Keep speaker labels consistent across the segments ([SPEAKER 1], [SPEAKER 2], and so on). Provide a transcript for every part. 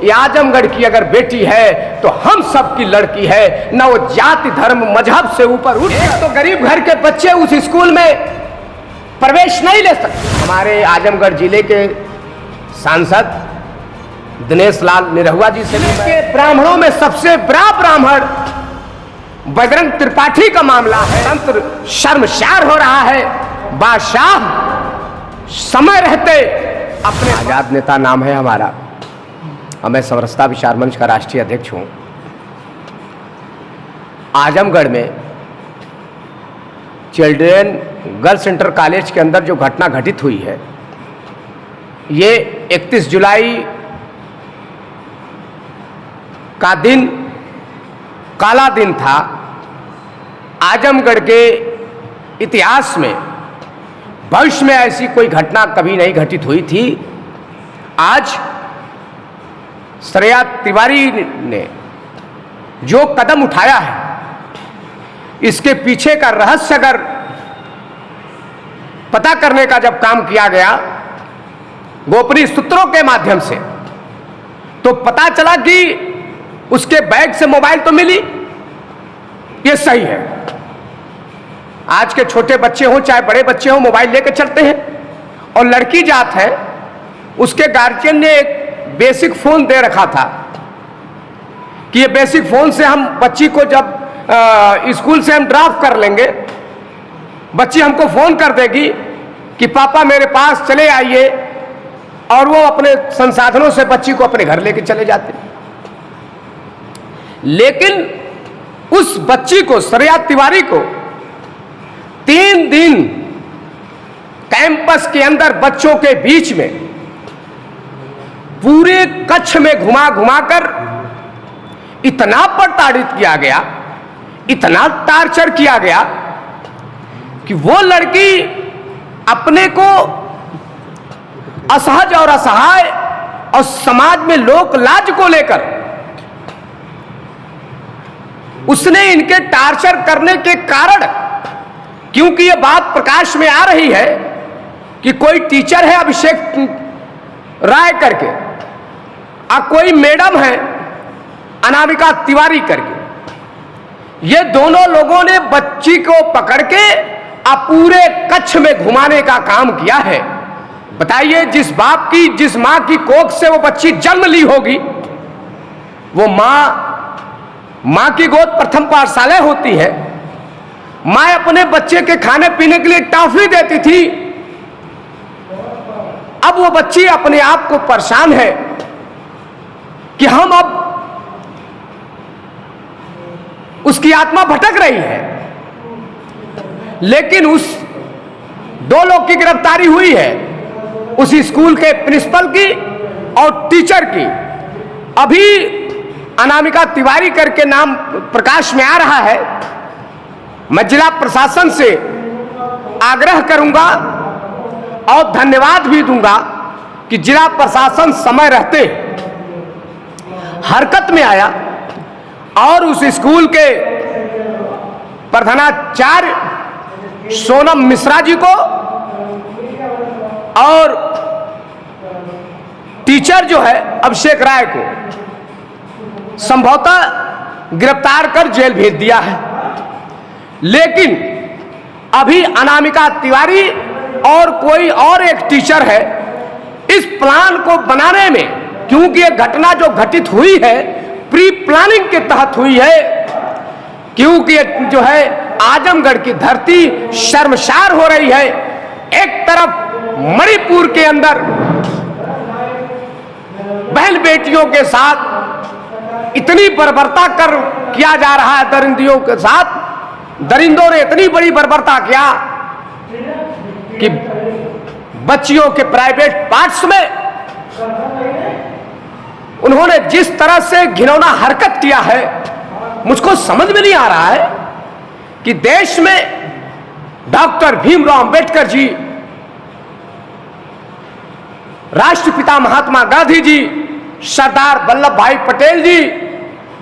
[SPEAKER 1] ये आजमगढ़ की अगर बेटी है तो हम सब की लड़की है, न वो जाति धर्म मजहब से ऊपर उठ। तो गरीब घर के बच्चे उस स्कूल में प्रवेश नहीं ले सकते। हमारे आजमगढ़ जिले के सांसद दिनेश लाल निरहुआ जी से के ब्राह्मणों में सबसे बड़ा ब्राह्मण बजरंग त्रिपाठी का मामला है। तंत्र शर्मसार हो रहा है। बादशाह समय रहते अपने आजाद नेता नाम है हमारा, और मैं समरसता विचार मंच का राष्ट्रीय अध्यक्ष हूं। आजमगढ़ में चिल्ड्रेन गर्ल्स इंटर कॉलेज के अंदर जो घटना घटित हुई है, ये 31 जुलाई का दिन काला दिन था। आजमगढ़ के इतिहास में भविष्य में ऐसी कोई घटना कभी नहीं घटित हुई थी। आज श्रेया तिवारी ने जो कदम उठाया है, इसके पीछे का रहस्य अगर पता करने का जब काम किया गया गोपनीय सूत्रों के माध्यम से, तो पता चला कि उसके बैग से मोबाइल तो मिली, ये सही है। आज के छोटे बच्चे हों चाहे बड़े बच्चे हों, मोबाइल लेकर चलते हैं। और लड़की जात है, उसके गार्जियन ने एक बेसिक फोन दे रखा था कि ये बेसिक फोन से हम बच्ची को जब स्कूल से हम ड्रॉप कर लेंगे, बच्ची हमको फोन कर देगी कि पापा मेरे पास चले आइए, और वो अपने संसाधनों से बच्ची को अपने घर लेके चले जाते। लेकिन उस बच्ची को, श्रेया तिवारी को, 3 दिन कैंपस के अंदर बच्चों के बीच में पूरे कच्छ में घुमा घुमाकर इतना प्रताड़ित किया गया, इतना टार्चर किया गया कि वो लड़की अपने को असहज और असहाय और समाज में लोक लाज को लेकर उसने इनके टार्चर करने के कारण, क्योंकि ये बात प्रकाश में आ रही है कि कोई टीचर है अभिषेक राय करके, और कोई मैडम है अनामिका तिवारी करके, ये दोनों लोगों ने बच्ची को पकड़ के पूरे कच्छ में घुमाने का काम किया है। बताइए, जिस बाप की, जिस मां की कोख से वो बच्ची जन्म ली होगी, वो मां की गोद प्रथम पाठशाला होती है। मां अपने बच्चे के खाने पीने के लिए टॉफी देती थी। अब वो बच्ची अपने आप को परेशान है कि हम अब, उसकी आत्मा भटक रही है। लेकिन उस 2 लोग की गिरफ्तारी हुई है, उस स्कूल के प्रिंसिपल की और टीचर की। अभी अनामिका तिवारी करके नाम प्रकाश में आ रहा है। मैं जिला प्रशासन से आग्रह करूंगा और धन्यवाद भी दूंगा कि जिला प्रशासन समय रहते हरकत में आया और उस स्कूल के प्रधानाचार्य सोनम मिश्रा जी को और टीचर जो है अभिषेक राय को संभवतः गिरफ्तार कर जेल भेज दिया है। लेकिन अभी अनामिका तिवारी और कोई और एक टीचर है, इस प्लान को बनाने में, क्योंकि ये घटना जो घटित हुई है प्री प्लानिंग के तहत हुई है, क्योंकि जो है आजमगढ़ की धरती शर्मसार हो रही है। एक तरफ मणिपुर के अंदर बहन बेटियों के साथ इतनी बर्बरता किया जा रहा है, दरिंदियों के साथ दरिंदों ने इतनी बड़ी बर्बरता किया कि बच्चियों के प्राइवेट पार्ट्स में उन्होंने जिस तरह से घिनौना हरकत किया है, मुझको समझ में नहीं आ रहा है कि देश में डॉक्टर भीमराव अंबेडकर जी, राष्ट्रपिता महात्मा गांधी जी, सरदार वल्लभ भाई पटेल जी,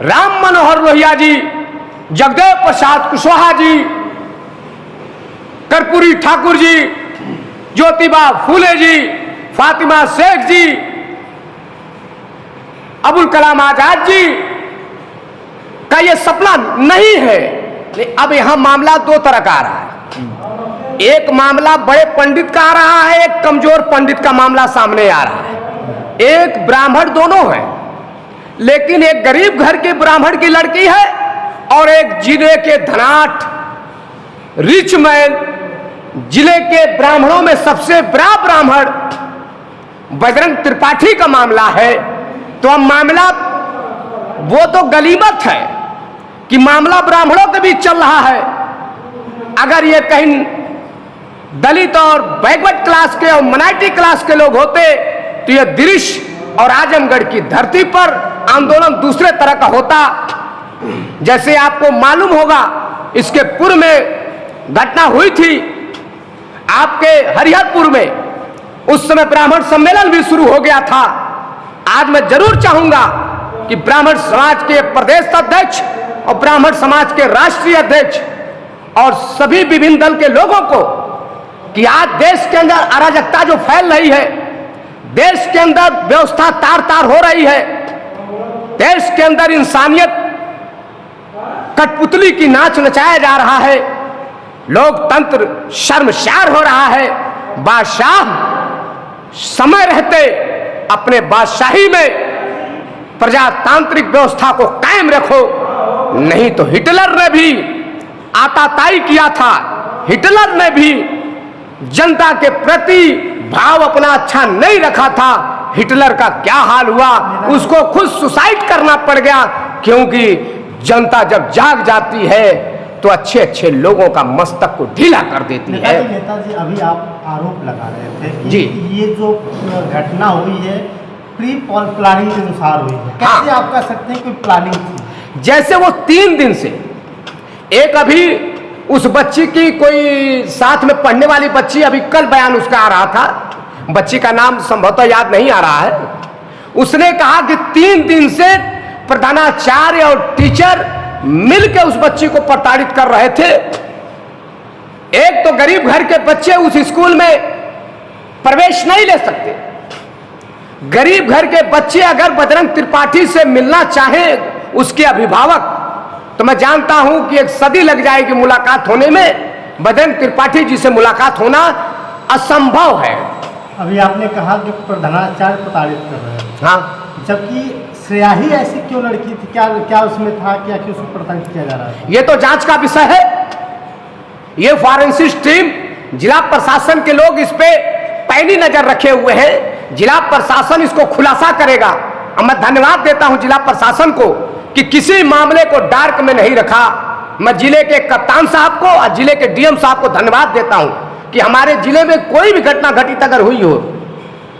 [SPEAKER 1] राम मनोहर लोहिया जी, जगदेव प्रसाद कुशवाहा जी, कर्पूरी ठाकुर जी, ज्योतिबा फूले जी, फातिमा शेख जी अबुल कलाम आजाद जी का ये सपना नहीं है। अब यहां मामला दो तरह का आ रहा है। एक मामला बड़े पंडित का आ रहा है, एक कमजोर पंडित का मामला सामने आ रहा है। एक ब्राह्मण दोनों है, लेकिन एक गरीब घर के ब्राह्मण की लड़की है और एक जिले के धनाट रिच मैन, जिले के ब्राह्मणों में सबसे बड़ा ब्राह्मण बजरंग त्रिपाठी का मामला है। तो अब मामला वो तो गलीमत है कि मामला ब्राह्मणों के बीच चल रहा है। अगर ये कहीं दलित और बैकवर्ड क्लास के और माइनॉरिटी क्लास के लोग होते तो ये दृश्य और आजमगढ़ की धरती पर आंदोलन दूसरे तरह का होता। जैसे आपको मालूम होगा, इसके पूर्व में घटना हुई थी आपके हरिहरपुर में, उस समय ब्राह्मण सम्मेलन भी शुरू हो गया था। आज मैं जरूर चाहूंगा कि ब्राह्मण समाज के प्रदेश अध्यक्ष और ब्राह्मण समाज के राष्ट्रीय अध्यक्ष और सभी विभिन्न दल के लोगों को कि आज देश के अंदर अराजकता जो फैल रही है, देश के अंदर व्यवस्था तार तार हो रही है, देश के अंदर इंसानियत कठपुतली की नाच नचाया जा रहा है, लोकतंत्र शर्मसार हो रहा है। बादशाह समय रहते अपने बादशाही में प्रजातांत्रिक व्यवस्था को कायम रखो, नहीं तो हिटलर ने भी आताताई किया था। हिटलर ने भी जनता के प्रति भाव अपना अच्छा नहीं रखा था। हिटलर का क्या हाल हुआ, उसको खुद सुसाइड करना पड़ गया, क्योंकि जनता जब जाग जाती है तो अच्छे अच्छे लोगों का मस्तक को ढीला कर देती है।
[SPEAKER 2] नेताजी, अभी आप आरोप लगा रहे थे कि
[SPEAKER 1] जी,
[SPEAKER 2] ये जो घटना हुई है प्री प्लानिंग के अनुसार हुई है। कैसे आप कह सकते हैं कि प्लानिंग थी?
[SPEAKER 1] जैसे वो 3 दिन से, एक अभी उस बच्ची की कोई साथ में पढ़ने वाली बच्ची, अभी कल बयान उसका आ रहा था, बच्ची का नाम संभवतः याद नहीं आ रहा है, उसने कहा कि 3 दिन से प्रधानाचार्य और टीचर मिलकर उस बच्ची को प्रताड़ित कर रहे थे। एक तो गरीब घर के बच्चे उस स्कूल में प्रवेश नहीं ले सकते। गरीब घर के बच्चे अगर बजरंग त्रिपाठी से मिलना चाहें, उसके अभिभावक, तो मैं जानता हूं कि 1 सदी लग जाएगी मुलाकात होने में। बजरंग त्रिपाठी जी से मुलाकात होना असंभव है।
[SPEAKER 2] अभी आपने कहा कि प्रधानाचार्य प्रताड़ित कर रहे हैं,
[SPEAKER 1] हाँ,
[SPEAKER 2] जबकि श्रेया ही ऐसी क्यों लड़की थी? क्या उसमें था, क्या कि उसको प्रताड़ित किया जा रहा है?
[SPEAKER 1] ये तो जांच का विषय है। ये फॉरेंसिक टीम, जिला प्रशासन के लोग इस पे पैनी नजर रखे हुए हैं। जिला प्रशासन इसको खुलासा करेगा। और मैं धन्यवाद देता हूं जिला प्रशासन को कि किसी मामले को डार्क में नहीं रखा। मैं जिले के कप्तान साहब को और जिले के डीएम साहब को धन्यवाद देता हूं कि हमारे जिले में कोई भी घटना घटित अगर हुई हो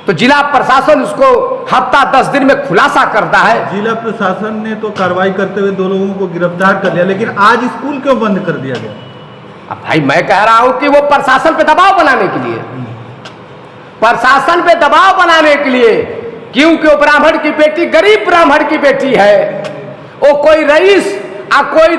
[SPEAKER 1] तो जिला प्रशासन उसको हफ्ता 10 दिन में खुलासा करता है।
[SPEAKER 3] जिला प्रशासन ने तो कार्रवाई करते हुए 2 लोगों को गिरफ्तार कर लिया, लेकिन आज स्कूल क्यों बंद कर दिया गया?
[SPEAKER 1] अब भाई मैं कह रहा हूं कि वो प्रशासन पे दबाव बनाने के लिए, प्रशासन पे दबाव बनाने के लिए, क्योंकि वो ब्राह्मण की बेटी गरीब ब्राह्मण की बेटी है, वो कोई रईस या कोई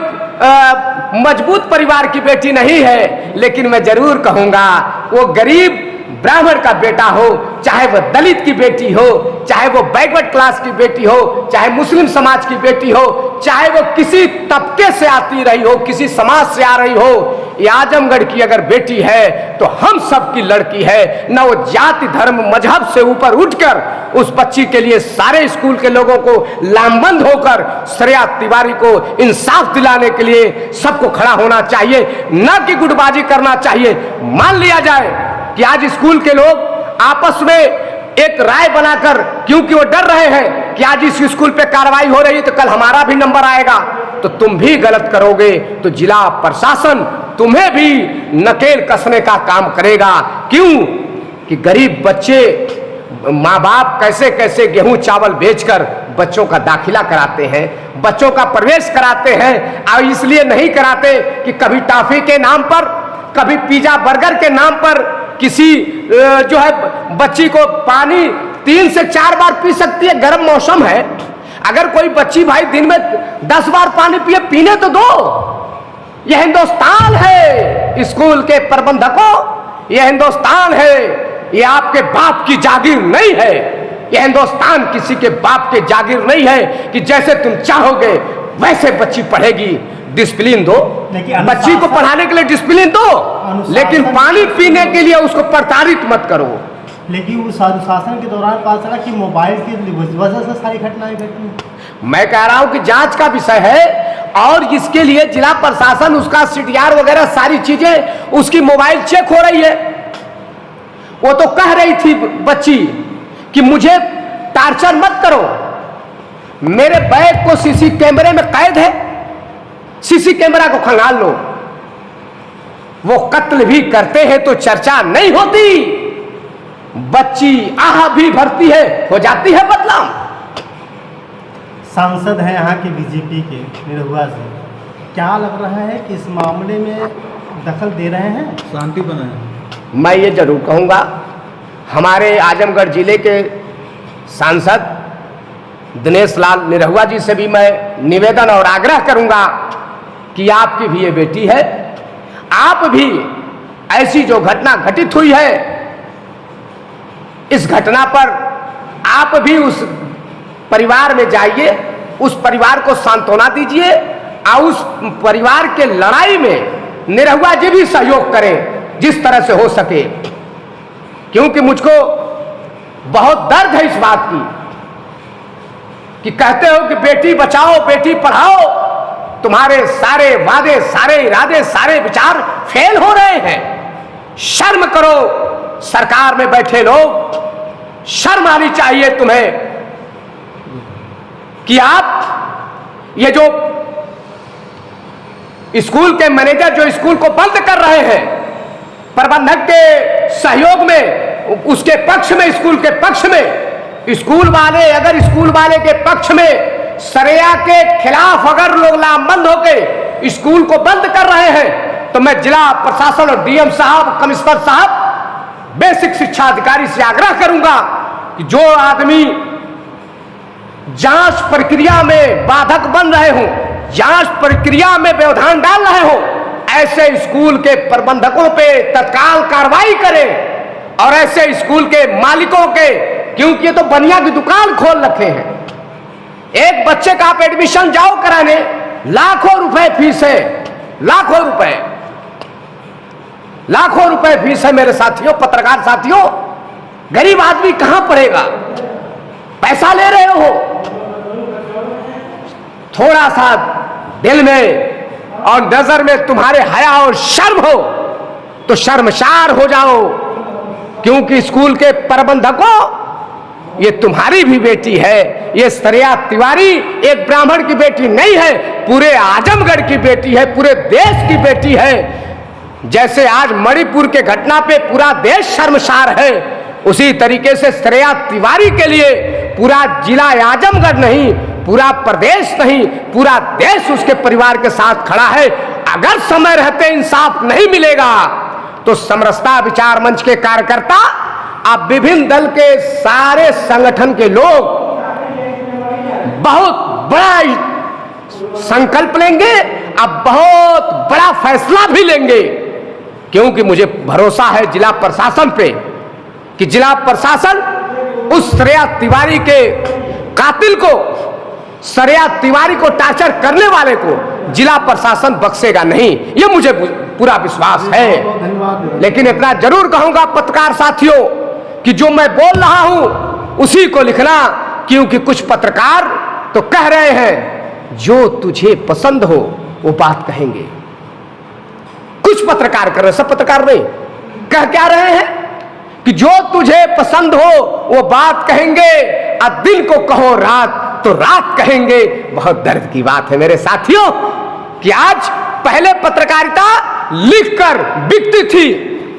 [SPEAKER 1] मजबूत परिवार की बेटी नहीं है। लेकिन मैं जरूर कहूंगा वो गरीब ब्राह्मण का बेटा हो, चाहे वह दलित की बेटी हो, चाहे वो बैकवर्ड क्लास की बेटी हो, चाहे मुस्लिम समाज की बेटी हो, चाहे वो किसी तबके से आती रही हो, किसी समाज से आ रही हो, ये आजमगढ़ की अगर बेटी है तो हम सब की लड़की है। न वो जाति धर्म मजहब से ऊपर उठकर उस बच्ची के लिए सारे स्कूल के लोगों को लामबंद होकर श्रेया तिवारी को इंसाफ दिलाने के लिए सबको खड़ा होना चाहिए, न कि गुटबाजी करना चाहिए। मान लिया जाए कि आज स्कूल के लोग आपस में एक राय बनाकर, क्योंकि वो डर रहे हैं कि आज इस स्कूल पे कार्रवाई हो रही है तो कल हमारा भी नंबर आएगा तो तुम भी गलत करोगे, तो जिला प्रशासन तुम्हें भी नकेल कसने का काम करेगा। क्यों कि गरीब बच्चे, माँ बाप कैसे कैसे गेहूं चावल बेचकर बच्चों का दाखिला कराते हैं, बच्चों का प्रवेश कराते हैं। और इसलिए नहीं कराते कि कभी टॉफी के नाम पर, कभी पिज्जा बर्गर के नाम पर किसी जो है बच्ची को पानी 3 से 4 बार पी सकती है, गर्म मौसम है। अगर कोई बच्ची भाई दिन में 10 बार पानी पिए, पीने तो दो। यह हिंदुस्तान है स्कूल के प्रबंधकों, यह हिंदुस्तान है, यह आपके बाप की जागीर नहीं है। यह हिंदुस्तान किसी के बाप के जागीर नहीं है कि जैसे तुम चाहोगे वैसे बच्ची पढ़ेगी। डिसिप्लिन दो, बच्ची को पढ़ाने के लिए डिसिप्लिन दो, लेकिन पानी पीने के लिए उसको प्रताड़ित मत करो।
[SPEAKER 2] लेकिन उस अनुशासन के दौरान पता चला कि मोबाइल की वजह से सारी घटनाएं घटी।
[SPEAKER 1] मैं कह रहा हूं कि जांच का विषय है और इसके लिए जिला प्रशासन उसका सीटीआर वगैरह सारी चीजें, उसकी मोबाइल चेक हो रही है। वो तो कह रही थी बच्ची कि मुझे टार्चर मत करो, मेरे बैग को सीसी कैमरे में कैद है, सीसी कैमरा को खंगाल लो। वो कत्ल भी करते हैं तो चर्चा नहीं होती, बच्ची आह भी भरती है, हो जाती है बदनाम।
[SPEAKER 2] सांसद हैं यहाँ के बीजेपी के निरहुआ से, क्या लग रहा है कि इस मामले में दखल दे रहे हैं?
[SPEAKER 3] शांति बनाए।
[SPEAKER 1] मैं ये जरूर कहूँगा, हमारे आजमगढ़ जिले के सांसद दिनेश लाल निरहुआ जी से भी मैं निवेदन और आग्रह करूँगा कि आपकी भी ये बेटी है, आप भी ऐसी जो घटना घटित हुई है, इस घटना पर आप भी उस परिवार में जाइए, उस परिवार को सांत्वना दीजिए और उस परिवार के लड़ाई में निरहुआ जी भी सहयोग करें जिस तरह से हो सके। क्योंकि मुझको बहुत दर्द है इस बात की कि कहते हो कि बेटी बचाओ बेटी पढ़ाओ, तुम्हारे सारे वादे, सारे इरादे, सारे विचार फेल हो रहे हैं। शर्म करो सरकार में बैठे लोग, शर्म आनी चाहिए तुम्हें कि आप ये जो स्कूल के मैनेजर जो स्कूल को बंद कर रहे हैं, प्रबंधक के सहयोग में, उसके पक्ष में, स्कूल के पक्ष में, स्कूल वाले अगर स्कूल वाले के पक्ष में सरेया के खिलाफ अगर लोग लामबंद होकर स्कूल को बंद कर रहे हैं, तो मैं जिला प्रशासन और डीएम साहब, कमिश्नर साहब, बेसिक शिक्षा अधिकारी से आग्रह करूंगा कि जो आदमी जांच प्रक्रिया में बाधक बन रहे हो, जांच प्रक्रिया में व्यवधान डाल रहे हो, ऐसे स्कूल के प्रबंधकों पे तत्काल कार्रवाई करें और ऐसे स्कूल के मालिकों के, क्योंकि ये तो बनिया की दुकान खोल रखे हैं। एक बच्चे का आप एडमिशन जाओ कराने, लाखों रुपए फीस है, लाखों रुपए, लाखों रुपए फीस है मेरे साथियों, पत्रकार साथियों। गरीब आदमी कहां पढ़ेगा? पैसा ले रहे हो, थोड़ा सा दिल में और नजर में तुम्हारे हया और शर्म हो तो शर्मसार हो जाओ, क्योंकि स्कूल के प्रबंधकों, ये तुम्हारी भी बेटी है। ये सरेया तिवारी एक ब्राह्मण की बेटी नहीं है, पूरे आजमगढ़ की बेटी है, पूरे देश की बेटी है। जैसे आज मणिपुर के घटना पे पूरा देश शर्मसार है, उसी तरीके से सरेया तिवारी के लिए पूरा जिला आजमगढ़ नहीं, पूरा प्रदेश नहीं, पूरा देश उसके परिवार के साथ खड़ा है। अगर समय रहते इंसाफ नहीं मिलेगा तो समरसता विचार मंच के कार्यकर्ता, आप विभिन्न दल के सारे संगठन के लोग बहुत बड़ा संकल्प लेंगे, अब बहुत बड़ा फैसला भी लेंगे, क्योंकि मुझे भरोसा है जिला प्रशासन पे कि जिला प्रशासन उस सरेया तिवारी के कातिल को, सरेया तिवारी को टार्चर करने वाले को जिला प्रशासन बख्शेगा नहीं, ये मुझे पूरा विश्वास है। लेकिन इतना जरूर कहूंगा पत्रकार साथियों कि जो मैं बोल रहा हूं उसी को लिखना, क्योंकि कुछ पत्रकार तो कह रहे हैं जो तुझे पसंद हो वो बात कहेंगे। कुछ पत्रकार कर रहे, सब पत्रकार नहीं, कह क्या रहे हैं कि जो तुझे पसंद हो वो बात कहेंगे, और दिन को कहो रात तो रात कहेंगे। बहुत दर्द की बात है मेरे साथियों कि आज पहले पत्रकारिता लिखकर बिकती थी,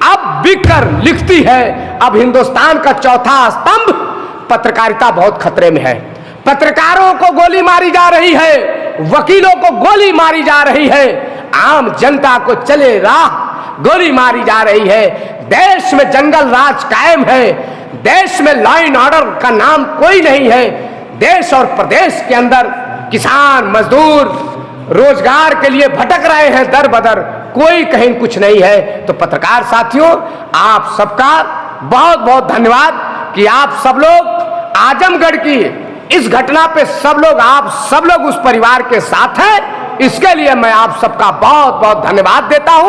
[SPEAKER 1] अब बिककर लिखती है। अब हिंदुस्तान का चौथा स्तंभ पत्रकारिता बहुत खतरे में है। पत्रकारों को गोली मारी जा रही है, वकीलों को गोली मारी जा रही है, आम जनता को चले राह गोली मारी जा रही है। देश में जंगल राज कायम है, देश में लॉ एंड ऑर्डर का नाम कोई नहीं है। देश और प्रदेश के अंदर किसान मजदूर रोजगार के लिए भटक रहे हैं दर बदर, कोई कहीं कुछ नहीं है। तो पत्रकार साथियों, आप सबका बहुत बहुत धन्यवाद कि आप सब लोग आजमगढ़ की इस घटना पे सब लोग, आप सब लोग उस परिवार के साथ हैं। इसके लिए मैं आप सबका बहुत बहुत धन्यवाद देता हूं।